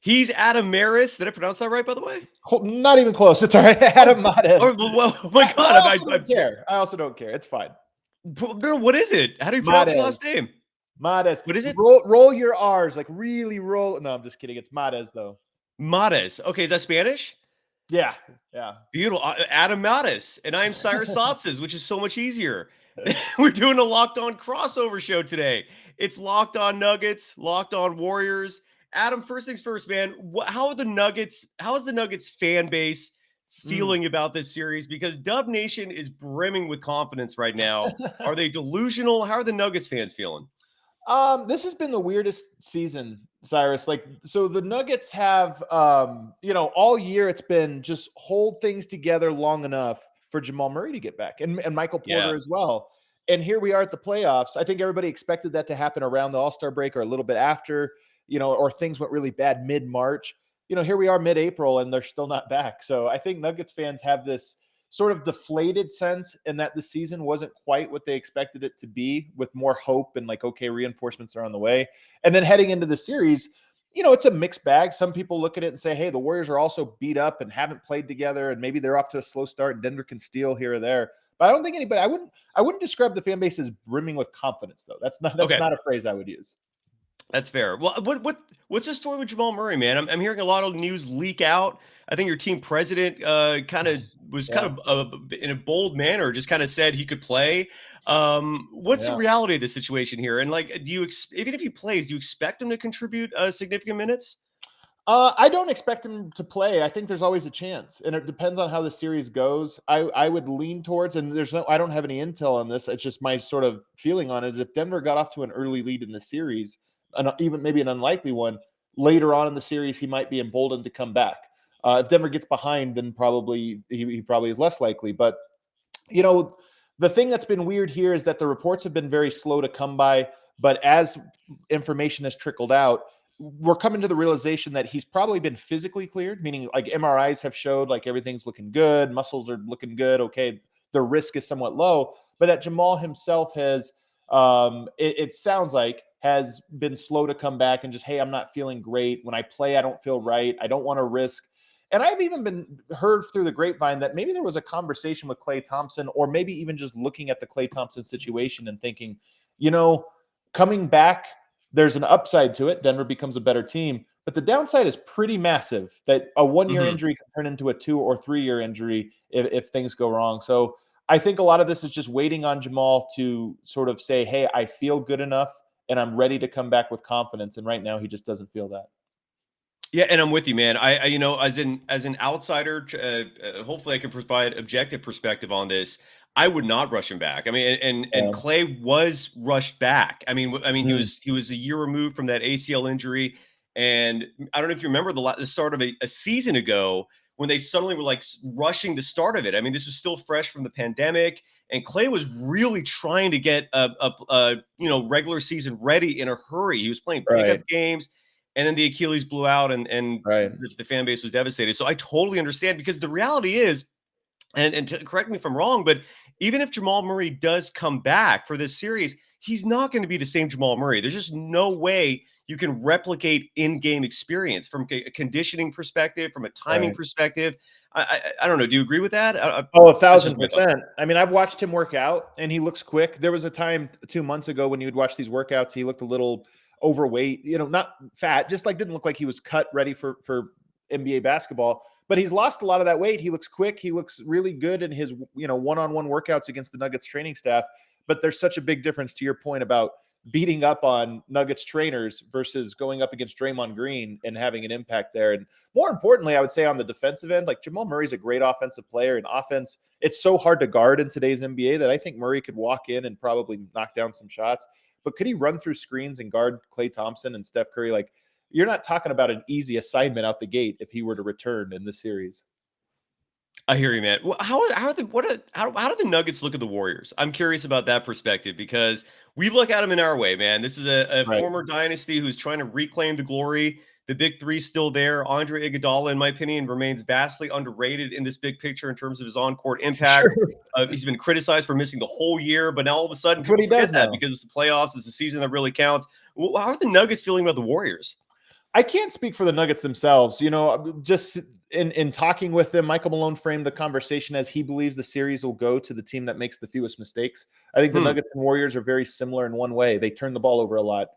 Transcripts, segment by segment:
He's Adam Maris. Did I pronounce that right, by the way? Not even close. It's all right. Adam Mares. Oh my God. I also don't care. I also don't care. It's fine. No, what is it? How do you pronounce your last name? Mares. What is it? Roll your R's, like really roll. No, I'm just kidding. It's Mares, though. Mares. Okay, is that Spanish? Yeah. Beautiful. Adam Mares. And I'm Cyrus Saatsaz, which is so much easier. We're doing a Locked On crossover show today. It's Locked On Nuggets, Locked On Warriors. Adam, first things first, man. How is the Nuggets fan base feeling about this series? Because Dub Nation is brimming with confidence right now. Are they delusional? How are the Nuggets fans feeling? This has been the weirdest season, Cyrus. Like, so the Nuggets have, all year it's been just hold things together long enough for Jamal Murray to get back and Michael Porter as well. And here we are at the playoffs. I think everybody expected that to happen around the All-Star break or a little bit after, or things went really bad mid-March. Here we are mid-April and they're still not back. So I think Nuggets fans have this sort of deflated sense in that the season wasn't quite what they expected it to be, with more hope and like, okay, reinforcements are on the way. And then heading into the series, it's a mixed bag. Some people look at it and say, hey, the Warriors are also beat up and haven't played together, and maybe they're off to a slow start and Denver can steal here or there. But I don't think anybody, I wouldn't describe the fan base as brimming with confidence, though. That's not a phrase I would use. That's fair. Well, what's the story with Jamal Murray, man? I'm hearing a lot of news leak out. I think your team president kind of in a bold manner just kind of said he could play. What's the reality of the situation here? And like, even if he plays, do you expect him to contribute significant minutes? I don't expect him to play. I think there's always a chance, and it depends on how the series goes. I would lean towards, and I don't have any intel on this. It's just my sort of feeling on it is if Denver got off to an early lead in the series, even maybe an unlikely one, later on in the series, he might be emboldened to come back. If Denver gets behind, then probably he probably is less likely. But, the thing that's been weird here is that the reports have been very slow to come by. But as information has trickled out, we're coming to the realization that he's probably been physically cleared, meaning like MRIs have showed like everything's looking good. Muscles are looking good. Okay. The risk is somewhat low, but that Jamal himself has, it sounds like, has been slow to come back and just, hey, I'm not feeling great. When I play, I don't feel right. I don't want to risk. And I've even been heard through the grapevine that maybe there was a conversation with Klay Thompson, or maybe even just looking at the Klay Thompson situation and thinking, coming back, there's an upside to it. Denver becomes a better team, but the downside is pretty massive, that a 1-year injury can turn into a 2 or 3-year injury if things go wrong. So I think a lot of this is just waiting on Jamal to sort of say, hey, I feel good enough and I'm ready to come back with confidence. And right now he just doesn't feel that. Yeah, and I'm with you, man. I as an outsider, hopefully I can provide objective perspective on this. I would not rush him back. I mean, and Klay was rushed back. I mean, he was a year removed from that ACL injury, and I don't know if you remember the start of a season ago when they suddenly were like rushing the start of it. I mean, this was still fresh from the pandemic, and Klay was really trying to get a regular season ready in a hurry. He was playing pickup games. And then the Achilles blew out and the fan base was devastated. So I totally understand, because the reality is, and correct me if I'm wrong, but even if Jamal Murray does come back for this series, he's not going to be the same Jamal Murray. There's just no way you can replicate in-game experience from a conditioning perspective, from a timing perspective. I don't know. Do you agree with that? 1,000%. I mean, I've watched him work out and he looks quick. There was a time 2 months ago when you would watch these workouts, he looked a little overweight, not fat, just like didn't look like he was cut ready for NBA basketball, but he's lost a lot of that weight. He looks quick. He looks really good in his, one-on-one workouts against the Nuggets training staff. But there's such a big difference, to your point, about beating up on Nuggets trainers versus going up against Draymond Green and having an impact there. And more importantly, I would say on the defensive end, like Jamal Murray's a great offensive player, and offense, it's so hard to guard in today's NBA that I think Murray could walk in and probably knock down some shots. But could he run through screens and guard Klay Thompson and Steph Curry? Like, you're not talking about an easy assignment out the gate if he were to return in this series. I hear you, man. Well, how do the Nuggets look at the Warriors? I'm curious about that perspective, because we look at them in our way, man. This is a former dynasty who's trying to reclaim the glory. The big three's still there. Andre Iguodala, in my opinion, remains vastly underrated in this big picture in terms of his on-court impact. He's been criticized for missing the whole year, but now all of a sudden, people forget that because it's the playoffs. It's the season that really counts. How are the Nuggets feeling about the Warriors? I can't speak for the Nuggets themselves. Just in talking with them, Michael Malone framed the conversation as he believes the series will go to the team that makes the fewest mistakes. I think the Nuggets and Warriors are very similar in one way. They turn the ball over a lot.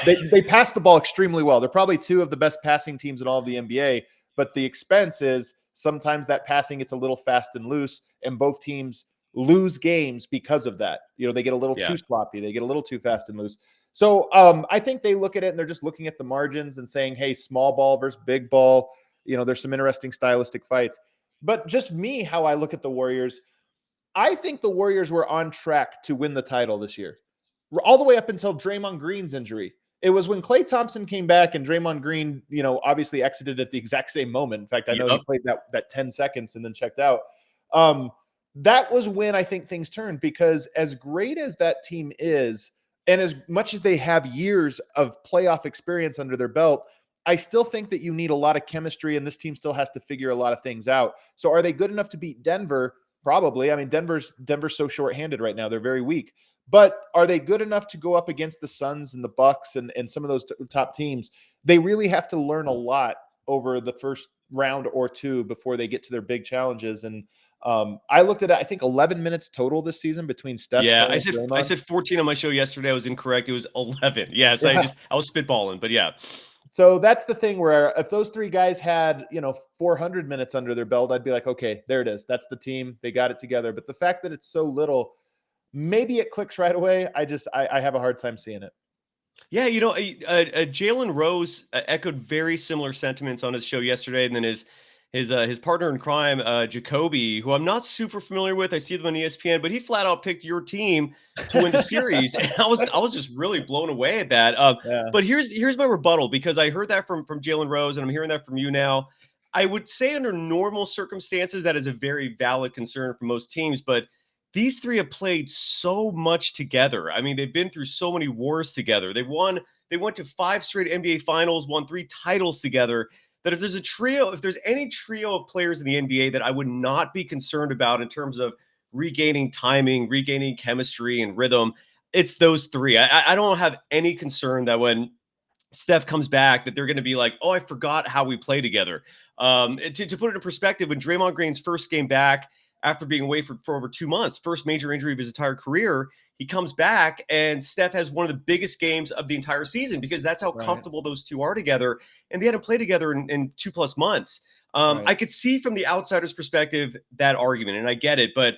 They pass the ball extremely well. They're probably two of the best passing teams in all of the NBA, but the expense is sometimes that passing gets a little fast and loose, and both teams lose games because of that. They get a little too sloppy. They get a little too fast and loose. So I think they look at it and they're just looking at the margins and saying, hey, small ball versus big ball. There's some interesting stylistic fights. But just me, how I look at the Warriors, I think the Warriors were on track to win the title this year, all the way up until Draymond Green's injury. It was when Klay Thompson came back and Draymond Green, obviously exited at the exact same moment. In fact, I know he played that 10 seconds and then checked out. That was when I think things turned, because as great as that team is, and as much as they have years of playoff experience under their belt, I still think that you need a lot of chemistry, and this team still has to figure a lot of things out. So are they good enough to beat Denver? Probably. I mean, Denver's so shorthanded right now. They're very weak. But are they good enough to go up against the Suns and the Bucks and some of those top teams? They really have to learn a lot over the first round or two before they get to their big challenges. And I looked at it, I think 11 minutes total this season between Steph Yeah, Curry and Draymond. I said 14 on my show yesterday. I was incorrect. It was 11. Yes, I was spitballing, but yeah. So that's the thing where if those three guys had, 400 minutes under their belt, I'd be like, okay, there it is. That's the team. They got it together. But the fact that it's so little, maybe it clicks right away. I have a hard time seeing it. Yeah, Jalen Rose echoed very similar sentiments on his show yesterday, and then his partner in crime, Jacoby, who I'm not super familiar with. I see them on ESPN, but he flat out picked your team to win the series, and I was just really blown away at that. But here's my rebuttal, because I heard that from Jalen Rose, and I'm hearing that from you now. I would say under normal circumstances that is a very valid concern for most teams, but these three have played so much together. I mean, they've been through so many wars together. They went to 5 straight NBA finals, won 3 titles together. That if there's any trio of players in the NBA that I would not be concerned about in terms of regaining timing, regaining chemistry and rhythm, it's those three. I don't have any concern that when Steph comes back, that they're going to be like, oh, I forgot how we play together. To put it in perspective, when Draymond Green's first game back after being away for over 2 months, first major injury of his entire career, he comes back and Steph has one of the biggest games of the entire season, because that's how comfortable those two are together. And they hadn't played together in 2+ months. I could see from the outsider's perspective that argument, and I get it. But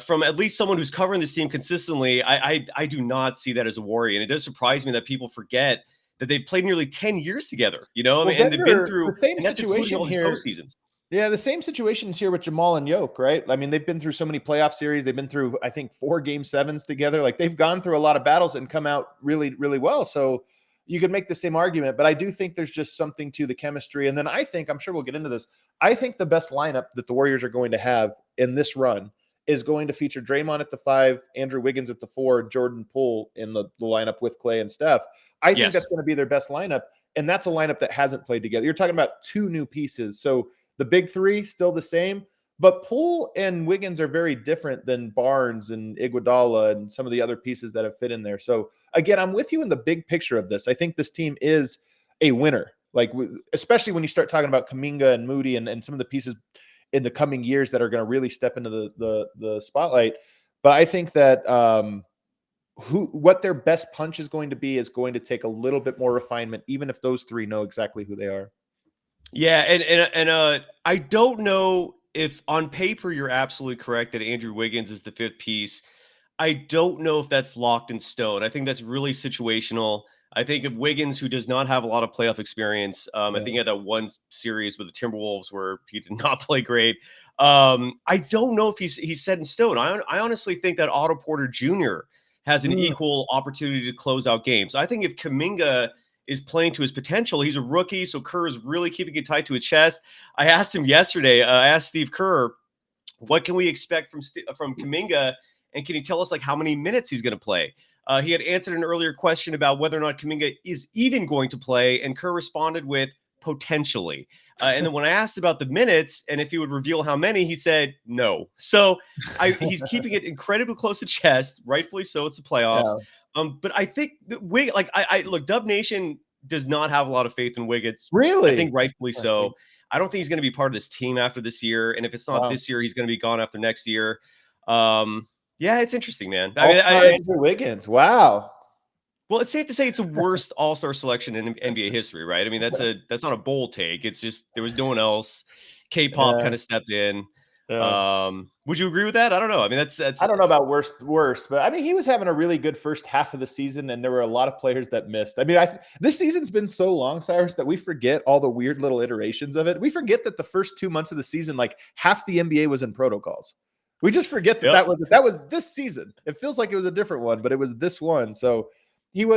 from at least someone who's covering this team consistently, I do not see that as a worry. And it does surprise me that people forget that they've played nearly 10 years together, Well, and they've been through the same and that's including situation all these here. postseasons. Yeah, the same situation is here with Jamal and Yoke, right? I mean, they've been through so many playoff series. They've been through, I think, 4 game 7s together. Like, they've gone through a lot of battles and come out really, really well. So you could make the same argument, but I do think there's just something to the chemistry. And then I'm sure we'll get into this. I think the best lineup that the Warriors are going to have in this run is going to feature Draymond at the 5, Andrew Wiggins at the 4, Jordan Poole in the lineup with Klay and Steph. I think that's going to be their best lineup. And that's a lineup that hasn't played together. You're talking about 2 new pieces. So the big 3 still the same, but Poole and Wiggins are very different than Barnes and Iguodala and some of the other pieces that have fit in there. So again, I'm with you in the big picture of this. I think this team is a winner, like especially when you start talking about Kuminga and Moody and some of the pieces in the coming years that are going to really step into the spotlight. But I think that what their best punch is going to be is going to take a little bit more refinement, even if those 3 know exactly who they are. Yeah, and I don't know if on paper you're absolutely correct that Andrew Wiggins is the 5th piece. I don't know if that's locked in stone. I think that's really situational. I think of Wiggins, who does not have a lot of playoff experience. I think he had that one series with the Timberwolves where he did not play great. I don't know if he's set in stone. I honestly think that Otto Porter Jr. has an equal opportunity to close out games. I think if Kuminga is playing to his potential, he's a rookie, so Kerr is really keeping it tight to his chest. I asked him yesterday. I asked Steve Kerr, what can we expect from Kuminga, and can you tell us like how many minutes he's going to play? He had answered an earlier question about whether or not Kuminga is even going to play, and Kerr responded with potentially. And then when I asked about the minutes and if he would reveal how many, he said no. So he's keeping it incredibly close to chest, rightfully so. It's the playoffs. Yeah. But I think that look, Dub Nation does not have a lot of faith in Wiggins. I think Really? rightfully so. I don't think he's going to be part of this team after this year. And if it's not this year, he's going to be gone after next year. Yeah, it's interesting, man. I mean, All-star Andrew Wiggins. Wow. well, it's safe to say it's the worst All-Star selection in NBA history, right? I mean, that's not a bold take. It's just there was no one else. K-pop kind of stepped in. Would you agree with that? I don't know. I mean, that's I don't know about worst, but I mean, he was having a really good first half of the season, and there were a lot of players that missed. I mean, this season's been so long, Cyrus, that we forget all the weird little iterations of it. We forget that the first 2 months of the season, like half the NBA was in protocols. We just forget that that was this season. It feels like it was a different one, but it was this one. So you're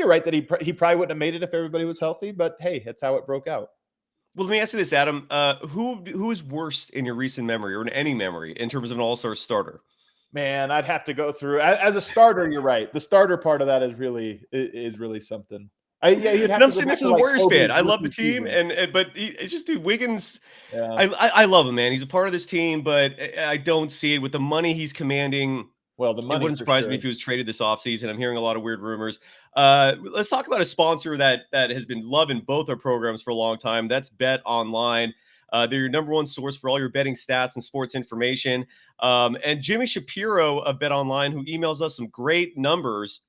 right that he probably wouldn't have made it if everybody was healthy, but hey, that's how it broke out. Well, let me ask you this, Adam. Who is worst in your recent memory or in any memory in terms of an all-star starter? Man, I'd have to go through as a starter. You're right. The starter part of that is really something. You'd have I'm to saying go this back is to a like Warriors fan. I love the season. team, but it's just dude Wiggins. Yeah. I love him, man. He's a part of this team, but I don't see it with the money he's commanding. Well, the money, it wouldn't surprise me if he was traded this offseason. I'm hearing a lot of weird rumors. Let's talk about a sponsor that has been loving both our programs for a long time. That's BetOnline. They're your number one source for all your betting stats and sports information. And Jimmy Shapiro of BetOnline, who emails us some great numbers,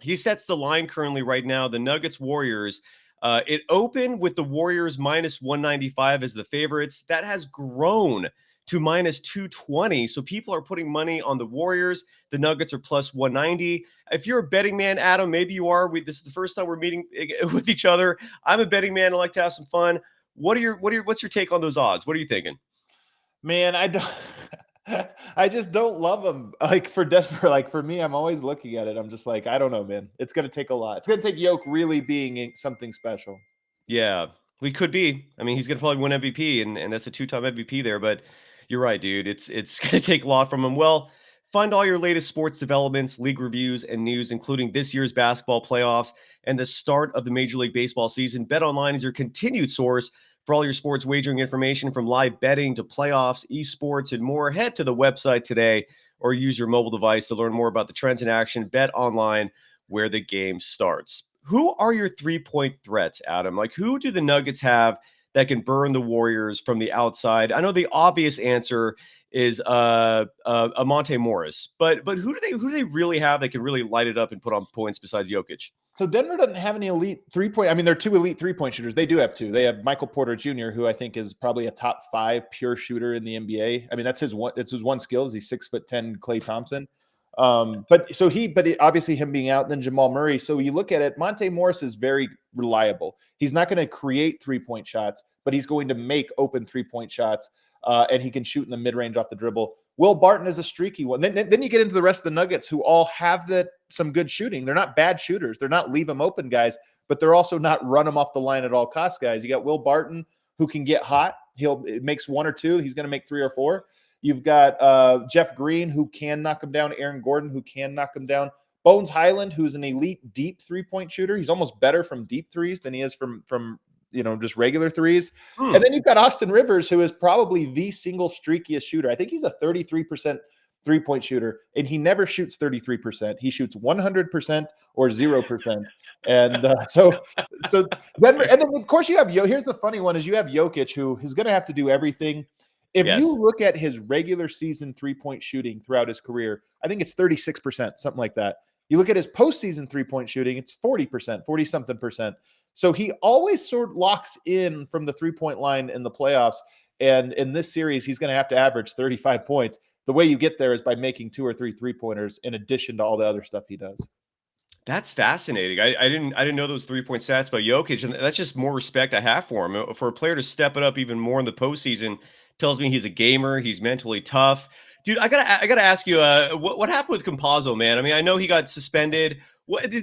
he sets the line currently right now. The Nuggets Warriors. It opened with the Warriors minus 195 as the favorites. That has grown to minus 220. So people are putting money on the Warriors. The Nuggets are plus 190. If you're a betting man, Adam, maybe you are. This is the first time we're meeting with each other. I'm a betting man. I like to have some fun. What's your take on those odds? What are you thinking? Man, I don't. I just don't love them. Like for Denver, like for me, I'm always looking at it. I'm just like, I don't know, man. It's going to take a lot. It's going to take Yoke really being something special. Yeah, we could be. I mean, he's going to probably win MVP, and that's a 2-time MVP there. But you're right, dude. It's going to take a lot from him. Well, find all your latest sports developments, league reviews, and news, including this year's basketball playoffs and the start of the Major League Baseball season. BetOnline is your continued source for all your sports wagering information, from live betting to playoffs, esports, and more. Head to the website today or use your mobile device to learn more about the trends in action. BetOnline, where the game starts. Who are your three-point threats, Adam? Like, who do the Nuggets have that can burn the Warriors from the outside? I know the obvious answer is Monte Morris, but who do they really have that can really light it up and put on points besides Jokic? So Denver doesn't have any elite 3-point. I mean, they're two elite 3-point shooters. They do have two. They have Michael Porter Jr., who I think is probably a top 5 pure shooter in the NBA. I mean, that's his one. It's his one skill. Is he's 6'10" Klay Thompson. But obviously him being out, then Jamal Murray. So you look at it, Monte Morris is very reliable. He's not going to create 3-point shots, but he's going to make open 3-point shots, and he can shoot in the mid-range off the dribble. Will Barton is a streaky one. Then you get into the rest of the Nuggets, who all have some good shooting. They're not bad shooters. They're not leave them open guys, but they're also not run them off the line at all costs guys. You got Will Barton, who can get hot. It makes 1 or 2. He's going to make 3 or 4. You've got Jeff Green, who can knock him down. Aaron Gordon, who can knock him down. Bones Highland, who's an elite deep 3-point shooter. He's almost better from deep threes than he is from just regular threes. And then you've got Austin Rivers, who is probably the single streakiest shooter. I think he's a 33% 3-point shooter, and he never shoots 33%. He shoots 100% or 0%. And so Denver, and then of course you have here's the funny one is you have Jokic, who is going to have to do everything. If you look at his regular season 3-point shooting throughout his career, I think it's 36%, something like that. You look at his postseason 3-point shooting, it's 40%, 40-something percent. So he always sort of locks in from the 3-point line in the playoffs. And in this series, he's going to have to average 35 points. The way you get there is by making 2 or 3 3-pointers in addition to all the other stuff he does. That's fascinating. I didn't know those 3-point stats about Jokic, and that's just more respect I have for him. For a player to step it up even more in the postseason tells me he's a gamer. He's mentally tough, dude. I gotta ask you, what happened with Campazzo, man? I mean, I know he got suspended.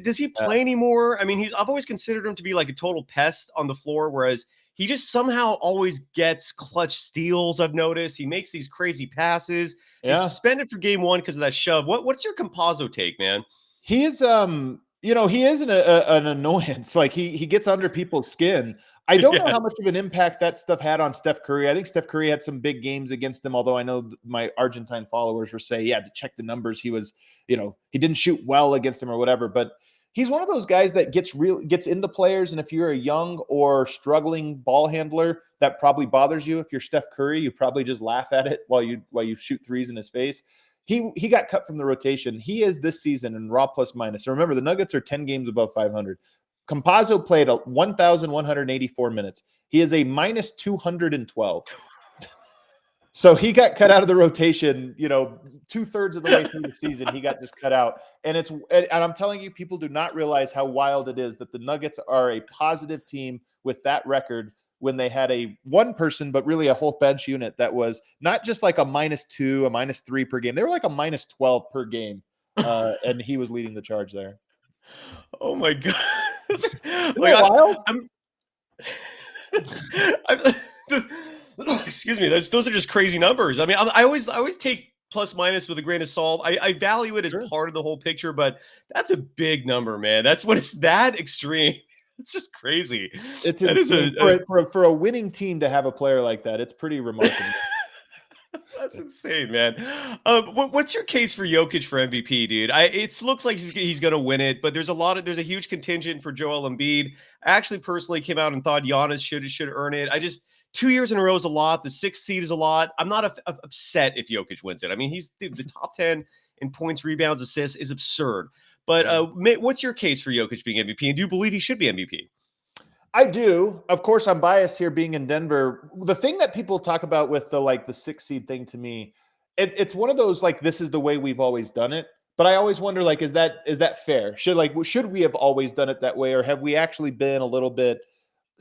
Does he play anymore? I mean, I've always considered him to be like a total pest on the floor, whereas he just somehow always gets clutch steals. I've noticed he makes these crazy passes. He's suspended for game 1 because of that shove. What's your Campazzo take, man? He is, he is an annoyance. Like he gets under people's skin. I don't know how much of an impact that stuff had on Steph Curry. I think Steph Curry had some big games against him, although I know my Argentine followers were saying, to check the numbers. He was, he didn't shoot well against him or whatever. But he's one of those guys that gets into players. And if you're a young or struggling ball handler, that probably bothers you. If you're Steph Curry, you probably just laugh at it while you shoot threes in his face. He got cut from the rotation. He is this season in raw plus minus. So remember, the Nuggets are 10 games above 500. Campazzo played 1,184 minutes. He is a minus 212. So he got cut out of the rotation, 2/3 of the way through the season. He got just cut out. And I'm telling you, people do not realize how wild it is that the Nuggets are a positive team with that record when they had a one person, but really a whole bench unit that was not just like a -2, a -3 per game. They were like a -12 per game. And he was leading the charge there. Oh my God. Isn't that wild? Excuse me. Those are just crazy numbers. I mean, I always take plus minus with a grain of salt. I value it as part of the whole picture, but that's a big number, man. That's when it's that extreme. It's just crazy. It's insane. For a winning team to have a player like that. It's pretty remarkable. That's insane, man. What's your case for Jokic for MVP, dude? It looks like he's going to win it, but there's a huge contingent for Joel Embiid. I actually personally came out and thought Giannis should earn it. 2 years in a row is a lot. The 6th seed is a lot. I'm not upset if Jokic wins it. I mean, he's the top 10 in points, rebounds, assists is absurd. But what's your case for Jokic being MVP? And do you believe he should be MVP? I do. Of course, I'm biased here being in Denver. The thing that people talk about with the 6th seed thing to me, it's one of those this is the way we've always done it. But I always wonder is that fair? Should we have always done it that way, or have we actually been a little bit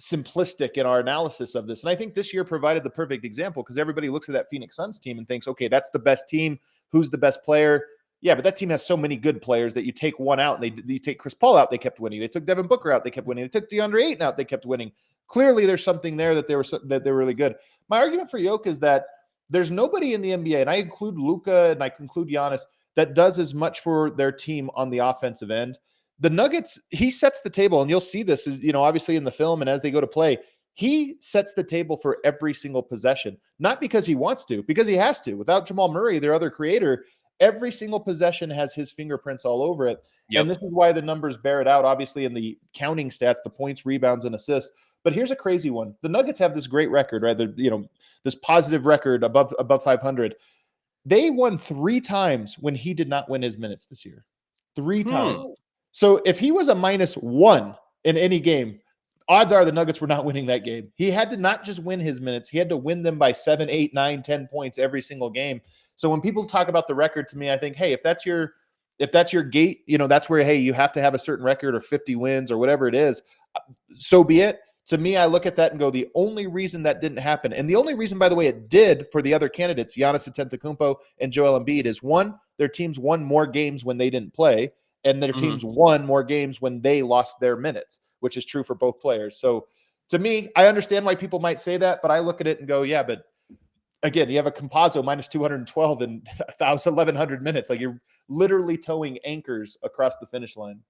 simplistic in our analysis of this? And I think this year provided the perfect example because everybody looks at that Phoenix Suns team and thinks, okay, that's the best team. Who's the best player? Yeah, but that team has so many good players that you take one out and you take Chris Paul out, they kept winning. They took Devin Booker out, they kept winning. They took DeAndre Ayton out, they kept winning. Clearly, there's something there that they were really good. My argument for Jokic is that there's nobody in the NBA, and I include Luka and I include Giannis, that does as much for their team on the offensive end. The Nuggets, he sets the table, and you'll see this is, obviously in the film and as they go to play, he sets the table for every single possession, not because he wants to, because he has to. Without Jamal Murray, their other creator, every single possession has his fingerprints all over it. Yep. And this is why the numbers bear it out, obviously, in the counting stats, the points, rebounds, and assists. But here's a crazy one. The Nuggets have this great record, right? This positive record above 500. They won 3 times when he did not win his minutes this year. 3 times. So if he was a -1 in any game, odds are the Nuggets were not winning that game. He had to not just win his minutes. He had to win them by 7, 8, 9, 10 points every single game. So when people talk about the record to me, I think, hey, if that's your gate, that's where, hey, you have to have a certain record or 50 wins or whatever it is, so be it. To me, I look at that and go, the only reason that didn't happen, and the only reason, by the way, it did for the other candidates, Giannis Antetokounmpo and Joel Embiid, is one, their teams won more games when they didn't play, and their teams won more games when they lost their minutes, which is true for both players. So to me, I understand why people might say that, but I look at it and go, yeah, but again, you have a Campazzo -212 and 1,100 minutes. You're literally towing anchors across the finish line.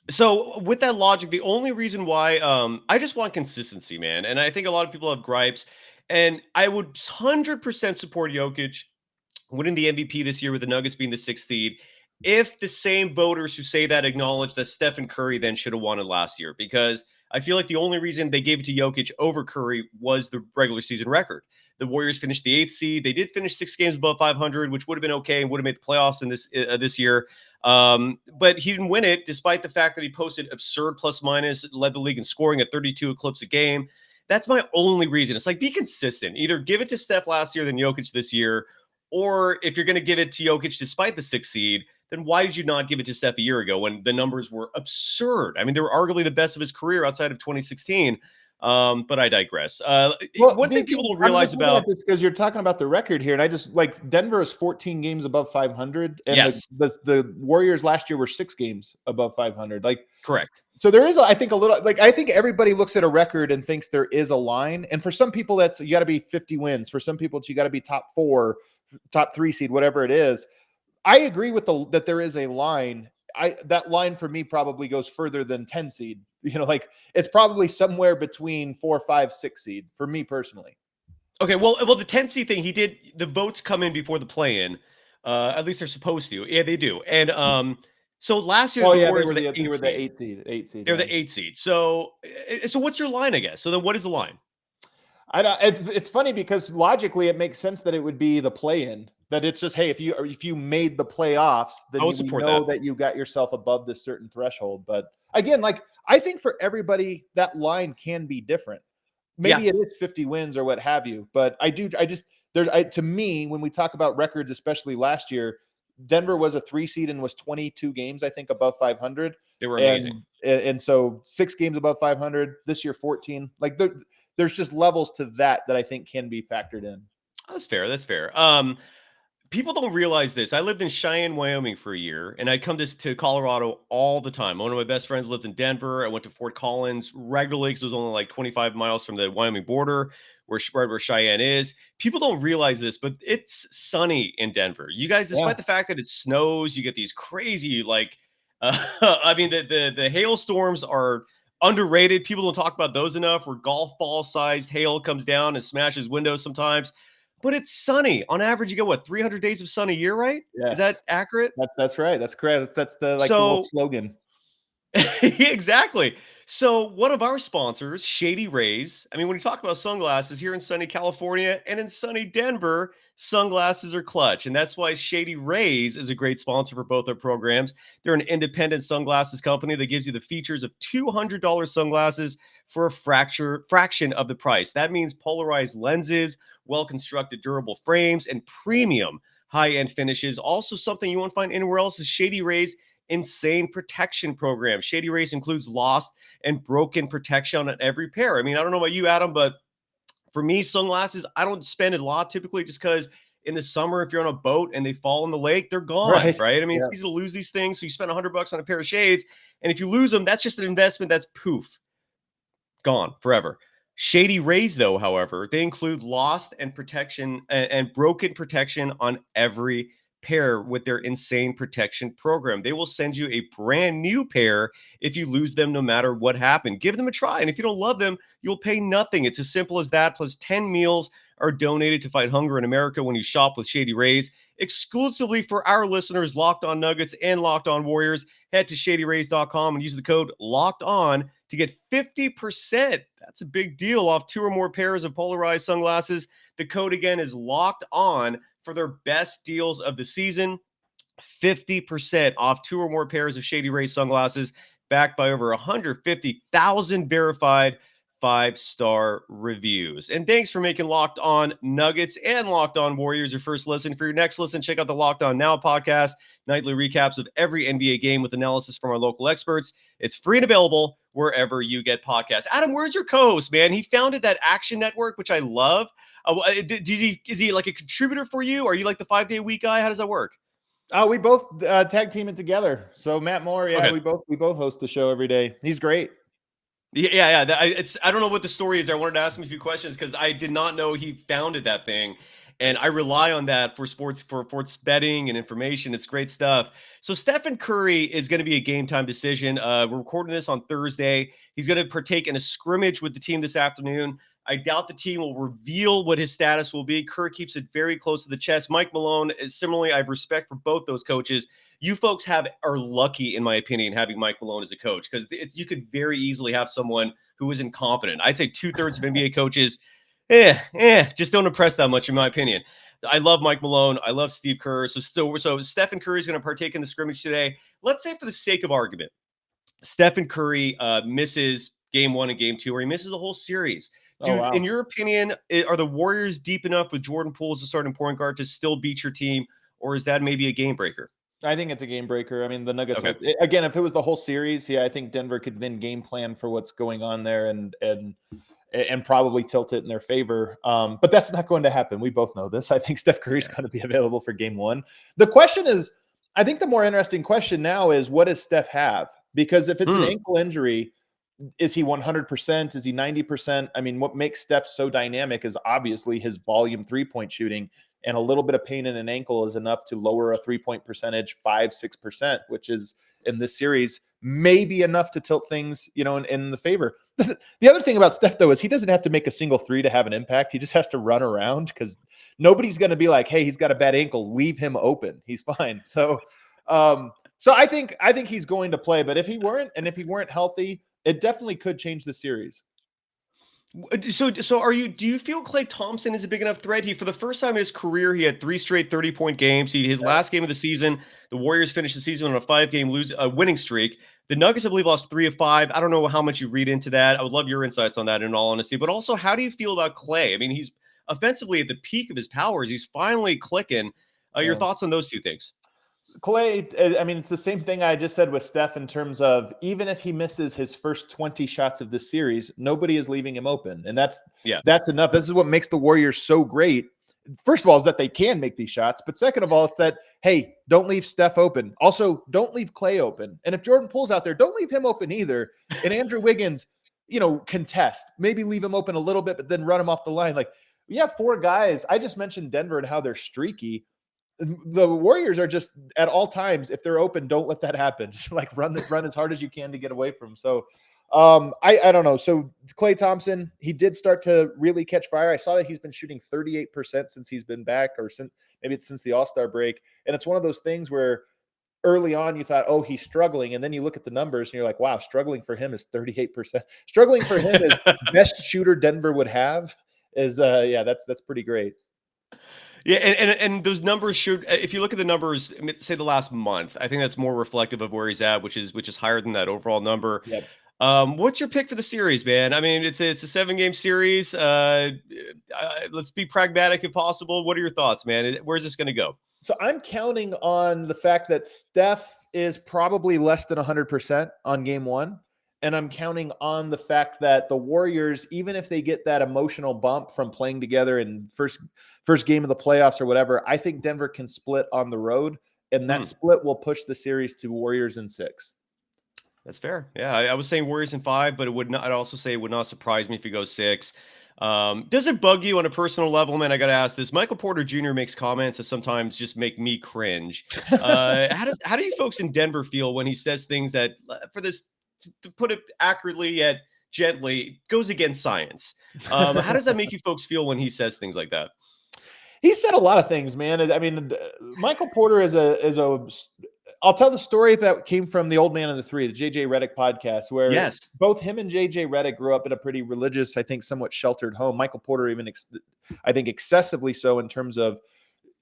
So with that logic, the only reason why I just want consistency, man. And I think a lot of people have gripes. And I would 100% support Jokic winning the MVP this year with the Nuggets being the 6th seed if the same voters who say that acknowledge that Stephen Curry then should have won it last year. Because I feel like the only reason they gave it to Jokic over Curry was the regular season record. The Warriors finished the 8th seed. They did finish 6 games above 500, which would have been okay and would have made the playoffs in this year. But he didn't win it, despite the fact that he posted absurd plus minus, led the league in scoring at 32 eclipse a game. That's my only reason. It's be consistent. Either give it to Steph last year than Jokic this year, or if you're going to give it to Jokic despite the 6th seed, then why did you not give it to Steph a year ago when the numbers were absurd? I mean, they were arguably the best of his career outside of 2016. But I digress. One thing people don't realize about this, because you're talking about the record here, and I just Denver is 14 games above 500, and yes, the Warriors last year were 6 games above 500. Correct. So there is, I think, a little I think everybody looks at a record and thinks there is a line, and for some people that's you got to be 50 wins. For some people, it's you got to be top 4, top 3 seed, whatever it is. I agree with that there is a line. That line for me probably goes further than 10 seed. It's probably somewhere between 4, 5, 6 seed for me personally. Okay, well, the 10 seed thing, the votes come in before the play-in. At least they're supposed to. Yeah, they do. And So last year Oh the yeah, Warriors were the they 8th were the seed. 8 seed. They're Yeah. the 8th seed. So what's your line, I guess? So then what is the line? I don't, it's funny because logically it makes sense that it would be the play-in. That it's just, hey, if you made the playoffs, I then would we support know that. that you got yourself above this certain threshold. But again, like I think for everybody that line can be different. Yeah, Maybe it is 50 wins or what have you, but I just to me when we talk about records, especially last year, Denver was a 3 seed and was 22 games I think above 500, they were amazing. and so 6 games above 500 this year, 14. Like there's just levels to that I think can be factored in. That's fair. That's fair. People don't realize this. I lived in Cheyenne, Wyoming for a year, and I'd come to Colorado all the time. One of my best friends lived in Denver. I went to Fort Collins regularly because it was only like 25 miles from the Wyoming border, right where Cheyenne is. People don't realize this, but it's sunny in Denver. You guys, Yeah. despite the fact that it snows, you get these crazy I mean, the hailstorms are underrated. People don't talk about those enough. Where golf ball sized hail comes down and smashes windows sometimes. But it's sunny. On average, you get what, 300 days of sun a year, right? Is that Yes. accurate? That's right. That's correct. That's the like the little So slogan. exactly. So one of our sponsors, Shady Rays. I mean, when you talk about sunglasses here in sunny California and in sunny Denver, sunglasses are clutch. And that's why Shady Rays is a great sponsor for both our programs. They're an independent sunglasses company that gives you the features of $200 sunglasses for a fraction of the price. That means polarized lenses, well-constructed durable frames, and premium high-end finishes. Also something you won't find anywhere else is Shady Rays insane protection program. Shady Rays includes lost and broken protection on every pair. I mean, I don't know about you, Adam, but for me, sunglasses, I don't spend a lot typically just because in the summer, if you're on a boat and they fall in the lake, they're gone, Right. right? I mean, Yeah. it's easy to lose these things. So you spend $100 on a pair of shades. And if you lose them, that's just an investment that's poof, gone forever. Shady Rays, though, however, they include lost and protection and broken protection on every pair with their insane protection program. They will send you a brand new pair if you lose them, no matter what happened. Give them a try. And if you don't love them, you'll pay nothing. It's as simple as that. Plus 10 meals are donated to fight hunger in America when you shop with Shady Rays. Exclusively for our listeners, Locked On Nuggets and Locked On Warriors, head to shadyrays.com and use the code Locked On to get 50%. That's a big deal off 2 or more pairs of polarized sunglasses. The code again is Locked On for their best deals of the season. 50% off 2 or more pairs of Shady Rays sunglasses, backed by over 150,000 verified 5-star reviews. And thanks for making Locked On Nuggets and Locked On Warriors your first listen. For your next listen, check out the Locked On Now podcast, nightly recaps of every NBA game with analysis from our local experts. It's free and available wherever you get podcasts. Adam, where's your co-host, man? He founded that Action Network, which I love. Is he like a contributor for you? Are you like the 5-day week guy? How does that work? We both tag team it together. So Matt Moore, yeah, Okay. we both host the show every day. He's great. Yeah. I don't know what the story is. I wanted to ask him a few questions because I did not know he founded that thing, and I rely on that for sports betting and information. It's great stuff. So Stephen Curry is going to be a game time decision. We're recording this on Thursday. He's going to partake in a scrimmage with the team this afternoon. I doubt the team will reveal what his status will be. Curry keeps it very close to the chest. Mike Malone is similarly. I have respect for both those coaches. You folks are lucky, in my opinion, having Mike Malone as a coach because you could very easily have someone who is incompetent. I'd say 2/3 of NBA coaches, just don't impress that much, in my opinion. I love Mike Malone. I love Steve Kerr. So Stephen Curry is going to partake in the scrimmage today. Let's say, for the sake of argument, Stephen Curry misses game 1 and game 2, or he misses the whole series. Oh, Dude, wow. in your opinion, are the Warriors deep enough with Jordan Poole as a starting point guard to still beat your team, or is that maybe a game breaker? I think it's a game breaker. I mean, the Nuggets, Okay. again, if it was the whole series, yeah, I think Denver could then game plan for what's going on there and probably tilt it in their favor. But that's not going to happen. We both know this. I think Steph Curry's going to be available for game 1. The question is, I think the more interesting question now is, what does Steph have? Because if it's an ankle injury, is he 100%? Is he 90%? I mean, what makes Steph so dynamic is obviously his volume 3-point shooting, and a little bit of pain in an ankle is enough to lower a 3-point percentage 5-6%, which is in this series maybe enough to tilt things, in the favor. The other thing about Steph, though, is he doesn't have to make a single 3 to have an impact. He just has to run around because nobody's going to be like, hey, he's got a bad ankle, leave him open. He's fine. So So I think he's going to play, but if he weren't healthy, it definitely could change the series. So do you feel Klay Thompson is a big enough threat? For the first time in his career, he had 3 straight 30-point games. His last game of the season, the Warriors finished the season on a 5-game winning streak. The Nuggets, I believe, lost 3 of 5. I don't know how much you read into that. I would love your insights on that in all honesty. But also, how do you feel about Klay? I mean, he's offensively at the peak of his powers. He's finally clicking. Your thoughts on those two things? Klay, I mean, it's the same thing I just said with Steph in terms of even if he misses his first 20 shots of this series, nobody is leaving him open. And that's enough. This is what makes the Warriors so great. First of all, is that they can make these shots. But second of all, it's that, hey, don't leave Steph open. Also, don't leave Klay open. And if Jordan Poole's out there, don't leave him open either. And Andrew Wiggins, contest. Maybe leave him open a little bit, but then run him off the line. Like, we have 4 guys. I just mentioned Denver and how they're streaky. The Warriors are just at all times, if they're open, don't let that happen. Just like run as hard as you can to get away from them. So I don't know. So Klay Thompson, he did start to really catch fire. I saw that he's been shooting 38% since he's been back, or since the All-Star break. And it's one of those things where early on you thought, oh, he's struggling. And then you look at the numbers and you're like, wow, struggling for him is 38%. Struggling for him is best shooter Denver would have is that's pretty great. Yeah, and those numbers should, if you look at the numbers, say the last month, I think that's more reflective of where he's at, which is higher than that overall number. Yep. What's your pick for the series, man? I mean, it's a 7-game series. Let's be pragmatic if possible. What are your thoughts, man? Where's this going to go? So I'm counting on the fact that Steph is probably less than 100% on game 1. And I'm counting on the fact that the Warriors, even if they get that emotional bump from playing together in first game of the playoffs or whatever, I think Denver can split on the road, and that split will push the series to Warriors in 6. That's fair. Yeah, I was saying Warriors in 5, but I'd also say it would not surprise me if it goes 6. Does it bug you on a personal level, man? I got to ask this. Michael Porter Jr. makes comments that sometimes just make me cringe. How do you folks in Denver feel when he says things that, for this, to put it accurately yet gently, goes against science? How does that make you folks feel when he says things like that? He said a lot of things, man. I mean, Michael Porter is a. I'll tell the story that came from the Old Man and the Three, the JJ Redick podcast, where both him and JJ Redick grew up in a pretty religious, I think, somewhat sheltered home. Michael Porter even, I think, excessively so in terms of,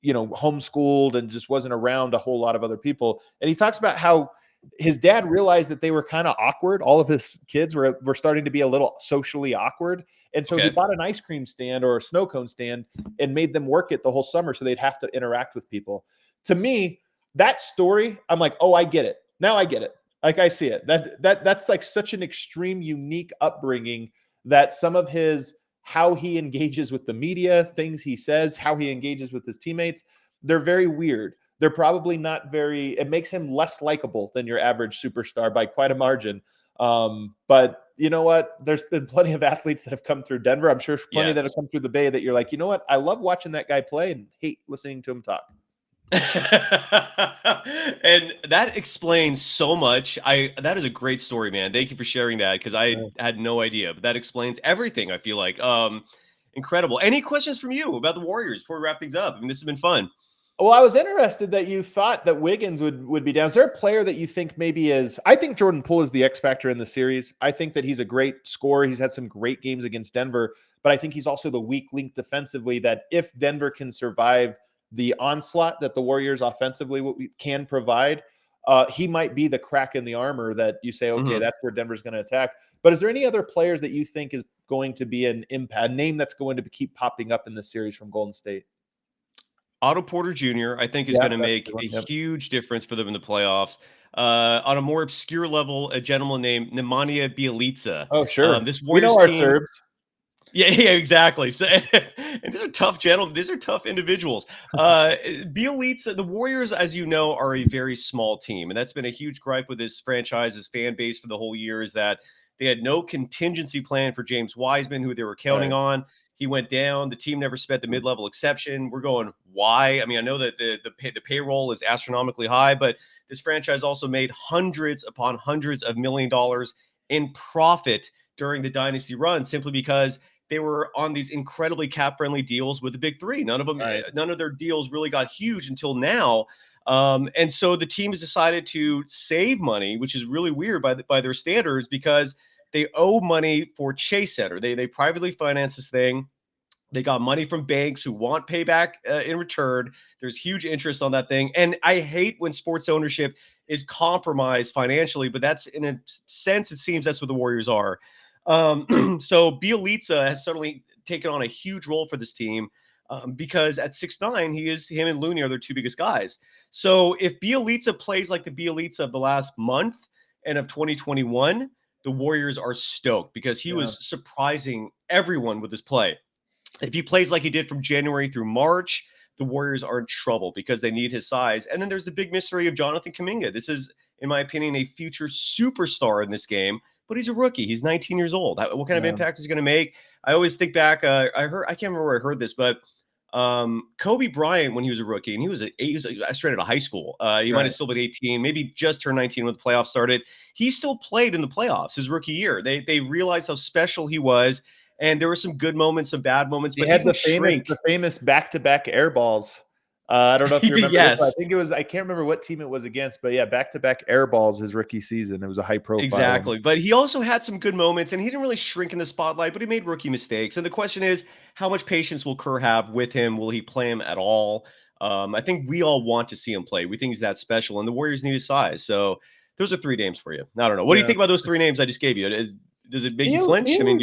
homeschooled and just wasn't around a whole lot of other people. And he talks about how his dad realized that they were kind of awkward. All of his kids were starting to be a little socially awkward. And so he bought an ice cream stand or a snow cone stand and made them work it the whole summer so they'd have to interact with people. To me, that story, I'm like, oh, I get it. Now I get it. Like, I see it. That's like such an extreme, unique upbringing that some of how he engages with the media, things he says, how he engages with his teammates, they're very weird. They're probably not it makes him less likable than your average superstar by quite a margin. But you know what? There's been plenty of athletes that have come through Denver. I'm sure plenty that have come through the Bay that you're like, you know what? I love watching that guy play and hate listening to him talk. And that explains so much. That is a great story, man. Thank you for sharing that, because I had no idea, but that explains everything, I feel like. Incredible. Any questions from you about the Warriors before we wrap things up? I mean, this has been fun. Well, I was interested that you thought that Wiggins would be down. Is there a player that you think maybe is? I think Jordan Poole is the X factor in the series. I think that he's a great scorer. He's had some great games against Denver, but I think he's also the weak link defensively that if Denver can survive the onslaught that the Warriors offensively can provide, he might be the crack in the armor that you say, okay, that's where Denver's going to attack. But is there any other players that you think is going to be an impact, a name that's going to keep popping up in the series from Golden State? Otto Porter Jr., I think, is going to make a huge difference for them in the playoffs. On a more obscure level, a gentleman named Nemanja Bjelica. Oh, sure. This Warriors we know our team. Serbs. Yeah, exactly. So, and these are tough gentlemen. These are tough individuals. Bjelica, the Warriors, as you know, are a very small team, and that's been a huge gripe with this franchise's fan base for the whole year, is that they had no contingency plan for James Wiseman, who they were counting on. He went down. The team never spent the mid-level exception. We're going, why? I mean, I know that the payroll is astronomically high, but this franchise also made hundreds upon hundreds of $1 million in profit during the dynasty run, simply because they were on these incredibly cap-friendly deals with the big three. None of them, none of their deals really got huge until now. And so the team has decided to save money, which is really weird by their standards, because they owe money for Chase Center. They privately finance this thing. They got money from banks who want payback in return. There's huge interest on that thing. And I hate when sports ownership is compromised financially, but that's, in a sense, it seems that's what the Warriors are. So Bielitsa has suddenly taken on a huge role for this team, because at 6'9", him and Looney are their two biggest guys. So if Bielitsa plays like the Bielitsa of the last month and of 2021, the Warriors are stoked, because he was surprising everyone with his play. If he plays like he did from January through March, the Warriors are in trouble because they need his size. And then there's the big mystery of Jonathan Kuminga. This is, in my opinion, a future superstar in this game, but he's a rookie. He's 19 years old. What kind of impact is he going to make? I always think back. I can't remember where I heard this, but Kobe Bryant, when he was a rookie, and he was straight out of high school. He might have still been 18, maybe just turned 19 when the playoffs started. He still played in the playoffs his rookie year. They realized how special he was. And there were some good moments, some bad moments, but he had the famous back-to-back air balls. I don't know if you remember yes. this. I think it was, I can't remember what team it was against, but yeah, back-to-back air balls his rookie season. It was a high profile. Exactly. But he also had some good moments, and he didn't really shrink in the spotlight, but he made rookie mistakes. And the question is, how much patience will Kerr have with him? Will he play him at all? I think we all want to see him play. We think he's that special, and the Warriors need his size. So those are 3 names for you. I don't know. What do you think about those 3 names I just gave you? Does it make you flinch? I mean,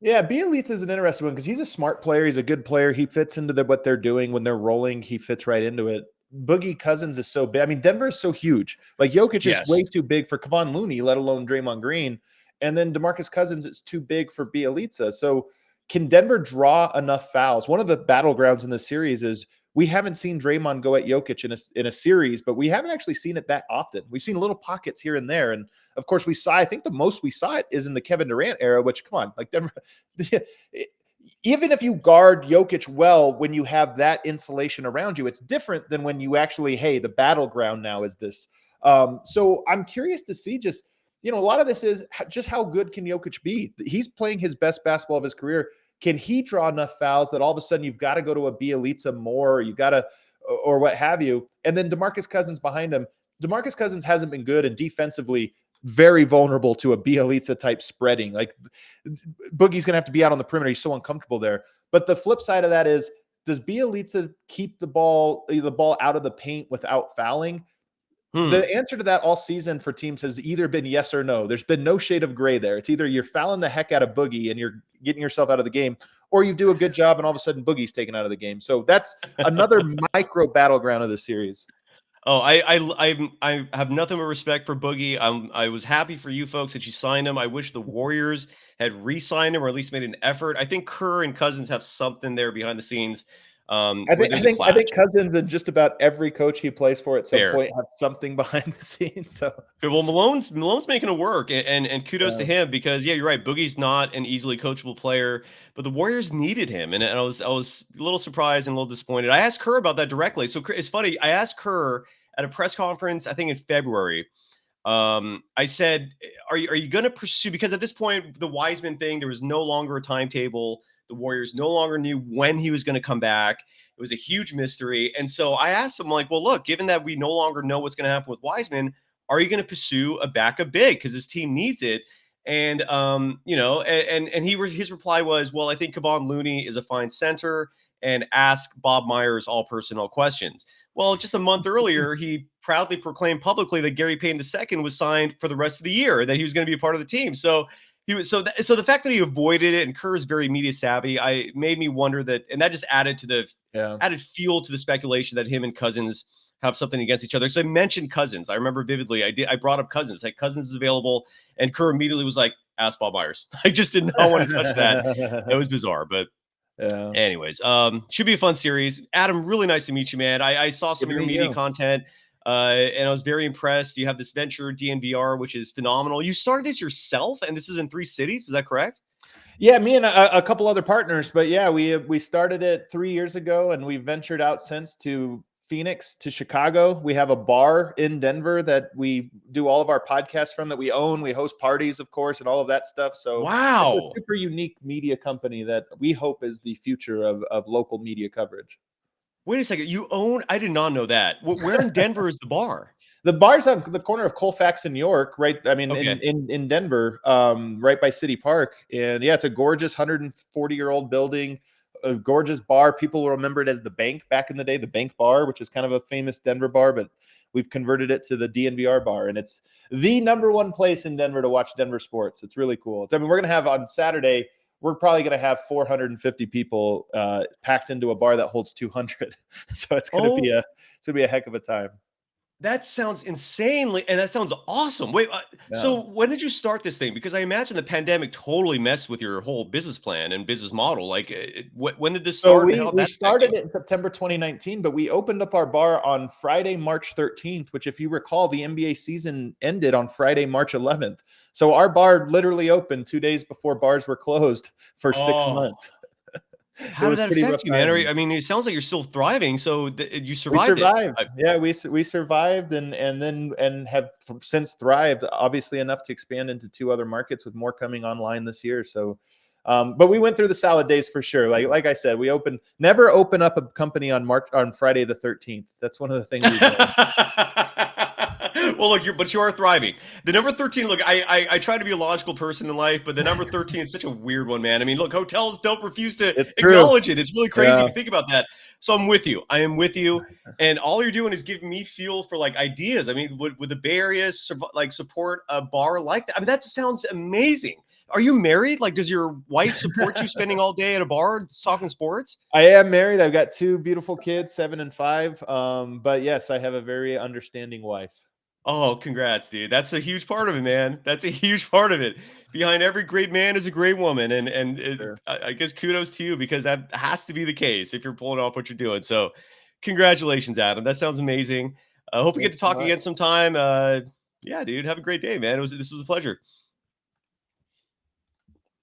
yeah, Bielitsa is an interesting one because he's a smart player. He's a good player. He fits into what they're doing when they're rolling. He fits right into it. Boogie Cousins is so big. I mean, Denver is so huge. Like Jokic is way too big for Kevon Looney, let alone Draymond Green. And then DeMarcus Cousins is too big for Bielitsa. So can Denver draw enough fouls? One of the battlegrounds in this series is we haven't seen Draymond go at Jokic in a series, but we haven't actually seen it that often. We've seen little pockets here and there. And of course, I think the most we saw it is in the Kevin Durant era, which, come on, like Denver, even if you guard Jokic well, when you have that insulation around you, it's different than when you actually, hey, the battleground now is this. So I'm curious to see just, a lot of this is just how good can Jokic be? He's playing his best basketball of his career. Can he draw enough fouls that all of a sudden you've got to go to a Bielitsa more, or you got to, or what have you? And then DeMarcus Cousins behind him. DeMarcus Cousins hasn't been good, and defensively very vulnerable to a Bielitsa type spreading. Like Boogie's going to have to be out on the perimeter. He's so uncomfortable there. But the flip side of that is, does Bielitsa keep the ball out of the paint without fouling? The answer to that all season for teams has either been yes or no. There's been no shade of gray there. It's either you're fouling the heck out of Boogie and you're getting yourself out of the game, or you do a good job and all of a sudden Boogie's taken out of the game. So that's another micro battleground of the series. Oh, I have nothing but respect for Boogie. I was happy for you folks that you signed him. I wish the Warriors had re-signed him, or at least made an effort. I think Kerr and Cousins have something there behind the scenes. I think Cousins and just about every coach he plays for at some point have something behind the scenes. So well, Malone's making it work, and kudos to him, because you're right. Boogie's not an easily coachable player, but the Warriors needed him, and I was a little surprised and a little disappointed. I asked Kerr about that directly. So it's funny. I asked Kerr at a press conference, I think in February. I said, "Are you going to pursue?" Because at this point, the Wiseman thing, there was no longer a timetable. The Warriors no longer knew when he was going to come back. It was a huge mystery. And so I asked him, like, well, look, given that we no longer know what's going to happen with Wiseman, are you going to pursue a backup big? Because his team needs it. And, his reply was, well, I think Kevon Looney is a fine center, and ask Bob Myers all personnel questions. Well, just a month earlier, he proudly proclaimed publicly that Gary Payton II was signed for the rest of the year, that he was going to be a part of the team. So he was so the fact that he avoided it, and Kerr is very media savvy, made me wonder that, and that just added fuel to the speculation that him and Cousins have something against each other. So I mentioned Cousins. I remember vividly. I brought up Cousins. Like, Cousins is available, and Kerr immediately was like, "Ask Bob Myers." I just did not want to touch that. It was bizarre, but anyways, should be a fun series. Adam, really nice to meet you, man. I saw some of your media content. And I was very impressed. You have this venture, DNVR, which is phenomenal. You started this yourself, and this is in 3 cities. Is that correct? Yeah, me and a couple other partners. But yeah, we started it 3 years ago, and we ventured out since to Phoenix, to Chicago. We have a bar in Denver that we do all of our podcasts from, that we own. We host parties, of course, and all of that stuff. So wow, it's a super unique media company that we hope is the future of local media coverage. Wait a second. You own? I did not know that. Where in Denver is the bar? The bar's on the corner of Colfax and York, right? I mean, Okay. in Denver, right by City Park. And yeah, it's a gorgeous 140-year-old building, a gorgeous bar. People will remember it as the Bank back in the day, the Bank Bar, which is kind of a famous Denver bar, but we've converted it to the DNVR bar, and it's the number one place in Denver to watch Denver sports. It's really cool. I mean, we're gonna have on Saturday. We're probably going to have 450 people packed into a bar that holds 200. So it's going to be a heck of a time. That sounds insanely, and that sounds awesome. Wait, so when did you start this thing? Because I imagine the pandemic totally messed with your whole business plan and business model. Like, when did this So start, and how we that started it in September 2019, but we opened up our bar on Friday, March 13th, which, if you recall, the NBA season ended on Friday, March 11th. So our bar literally opened 2 days before bars were closed for 6 months. It How did was that pretty rough affect you, man? timing. I mean, it sounds like you're still thriving, so you We survived it. survived. Yeah, we survived and have since thrived, obviously enough to expand into 2 other markets, with more coming online this year. So, but we went through the salad days for sure. Like I said, we never open up a company on Friday the 13th. That's one of the things we've learned. Well, look, you are thriving. The number 13, look, I try to be a logical person in life, but the number 13 is such a weird one, man. I mean, look, hotels don't refuse to It's true. acknowledge it. It's really crazy Yeah. if you think about that. So I'm with you. I am with you. And all you're doing is giving me fuel for like ideas. I mean, would the Bay Area support a bar like that? I mean, that sounds amazing. Are you married? Like, does your wife support you spending all day at a bar talking sports? I am married. I've got 2 beautiful kids, 7 and 5. But yes, I have a very understanding wife. Oh, congrats, dude. That's a huge part of it, man. That's a huge part of it. Behind every great man is a great woman. Sure. I guess kudos to you, because that has to be the case if you're pulling off what you're doing. So congratulations, Adam. That sounds amazing. I hope we get Thanks to so talk much. again sometime. Yeah, dude. Have a great day, man. This was a pleasure.